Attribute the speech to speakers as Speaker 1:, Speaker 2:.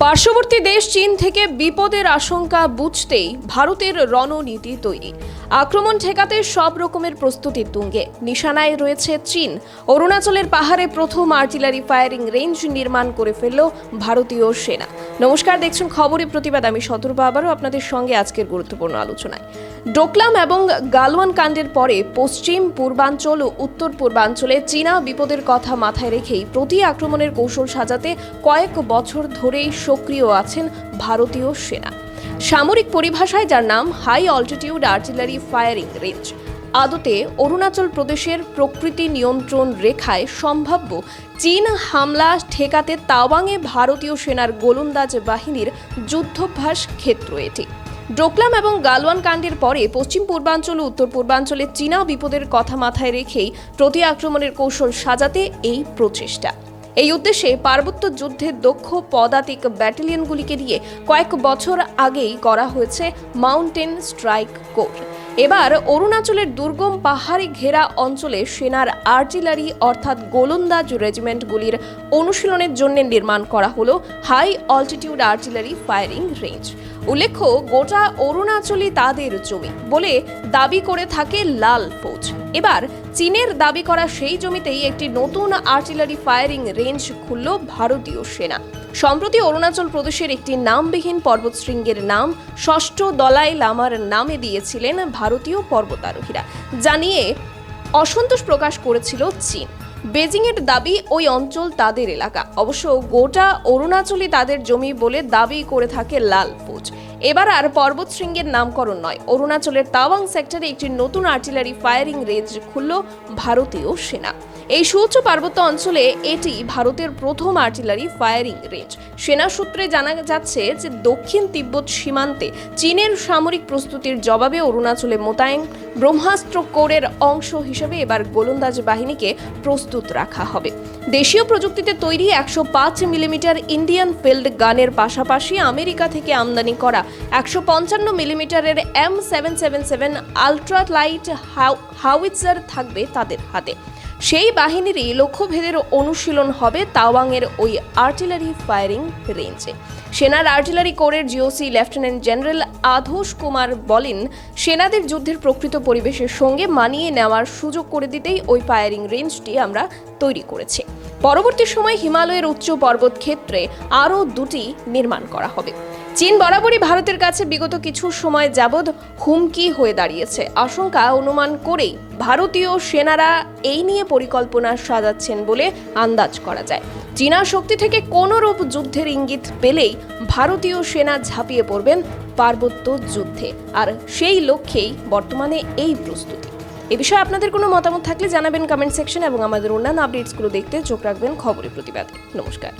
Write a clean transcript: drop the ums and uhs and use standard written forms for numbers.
Speaker 1: পার্শ্ববর্তী দেশ চীন থেকে বিপদের আশঙ্কা বুঝতেই ভারতের রণনীতি তৈরি। আক্রমণ ঠেকাতে সব রকমের প্রস্তুতি তুঙ্গে। নিশানায় রয়েছে চীন। অরুণাচলের পাহাড়ে প্রথম আর্টিলারি ফায়ারিং রেঞ্জ নির্মাণ করে ফেলল ভারতীয় সেনা। নমস্কার, দেখছেন খবরে প্রতিবাদ। আমি সতর্ক আবারও আপনাদের সঙ্গে আজকের গুরুত্বপূর্ণ আলোচনায়। ডোকলাম এবং গালওয়ান কাণ্ডের পরে পশ্চিম পূর্বাঞ্চল ও উত্তর পূর্বাঞ্চলে চীনা বিপদের কথা মাথায় রেখেই প্রতি আক্রমণের কৌশল সাজাতে কয়েক বছর ধরেই সক্রিয় আছেন ভারতীয় সেনা। সামরিক পরিভাষায় যার নাম high altitude artillery firing range. আদতে অরুণাচল প্রদেশের প্রকৃতি নিয়ন্ত্রণ রেখায় সম্ভাব্য চীন হামলা ঠেকাতে তাওয়াংয়ে ভারতীয় সেনার গোলন্দাজ বাহিনীর যুদ্ধভ্যাস ক্ষেত্র এটি। ডোকলাম এবং গালওয়ান কাণ্ডের পরে পশ্চিম পূর্বাঞ্চল ও উত্তর পূর্বাঞ্চলে চীনা বিপদের কথা মাথায় রেখেই প্রতি আক্রমণের কৌশল সাজাতে এই প্রচেষ্টা। এই উদ্দেশ্যে পার্বত্য যুদ্ধের দক্ষ পদাতিক ব্যাটালিয়নগুলিকে দিয়ে কয়েক বছর আগেই করা হয়েছে মাউন্টেন স্ট্রাইক কোর। এবার অরুণাচলের দুর্গম পাহাড়ি ঘেরা অঞ্চলে সেনার আর্টিলারি অর্থাৎ গোলন্দাজ রেজিমেন্টগুলির অনুশীলনের জন্য নির্মাণ করা হলো high altitude artillery firing range. উল্লেখ্য, গোটা অরুণাচলই তাদের জমি বলে দাবি করে থাকে লাল ফৌজ। এবার চীনের দাবি করা সেই জমিতেই একটি নতুন আর্টিলারি ফায়ারিং রেঞ্জ খুলল ভারতীয় সেনা। সম্প্রতি অরুণাচল প্রদেশের একটি নামবিহীন পর্বতশৃঙ্গের নাম ষষ্ঠ দলাই লামার নামে দিয়েছিলেন ভারতীয় পর্বতারোহীরা, যা নিয়ে অসন্তোষ প্রকাশ করেছিল চীন। বেজিংয়ের দাবি ওই অঞ্চল তাদের এলাকা। অবশ্য গোটা অরুণাচলই তাদের জমি বলে দাবি করে থাকে লাল ফৌজ। এবার আর পর্বত শৃঙ্গের নামকরণ নয়, অরুণাচলের তাওয়াং সেক্টরে একটি নতুন আর্টিলারি ফায়ারিং রেঞ্জ খুলল ভারতীয় সেনা। এই সুউচ্চ পার্বত্য অঞ্চলে এটি ভারতের প্রথম আর্টিলারি ফায়ারিং রেঞ্জ। সেনা সূত্রে জানা যাচ্ছে যে দক্ষিণ তিব্বত সীমান্তে চীনের সামরিক প্রস্তুতির জবাবে অরুণাচলে মোতায়েন ব্রহ্মাস্ত্র কোরের অংশ হিসেবে এবার গোলন্দাজ বাহিনীকে প্রস্তুত রাখা হবে। দেশীয় প্রযুক্তিতে তৈরি 105 মিলিমিটার ইন্ডিয়ান ফিল্ড গানের পাশাপাশি আমেরিকা থেকে আমদানি করা 155 মিলিমিটারের M777 আলট্রা লাইট হাউইটজার থাকবে তাদের হাতে। সেই বাহিনীরই লক্ষ্যভেদের অনুশীলন হবে তাওয়াংয়ের ওই আর্টিলারি ফায়ারিং রেঞ্জে। সেনার আর্টিলারি কোরের জিওসি লেফটেন্যান্ট জেনারেল আধোষ কুমার বলেন, সেনাদের যুদ্ধের প্রকৃত পরিবেশের সঙ্গে মানিয়ে নেওয়ার সুযোগ করে দিতেই ওই ফায়ারিং রেঞ্জটি আমরা তৈরি করেছি। পরবর্তী সময় হিমালয়ের উচ্চ পর্বত ক্ষেত্রে আরও দুটি নির্মাণ করা হবে। চীন বরাবরই ভারতের কাছে বিগত কিছু সময় যাবৎ হুমকি হয়ে দাঁড়িয়েছে। আশঙ্কা অনুমান করেই ভারতীয় সেনারা এই নিয়ে পরিকল্পনা সাজাচ্ছেন বলে আন্দাজ করা যায়। চীনা শক্তি থেকে কোনোরূপ যুদ্ধের ইঙ্গিত পেলেই ভারতীয় সেনা ঝাঁপিয়ে পড়বেন পার্বত্য যুদ্ধে, আর সেই লক্ষ্যেই বর্তমানে এই প্রস্তুতি। এ বিষয়ে আপনাদের কোনো মতামত থাকলে জানাবেন কমেন্ট সেকশন এবং আমাদের অন্যান্য আপডেটসগুলো দেখতে চোখ রাখবেন খবরে প্রতিবাদে। নমস্কার।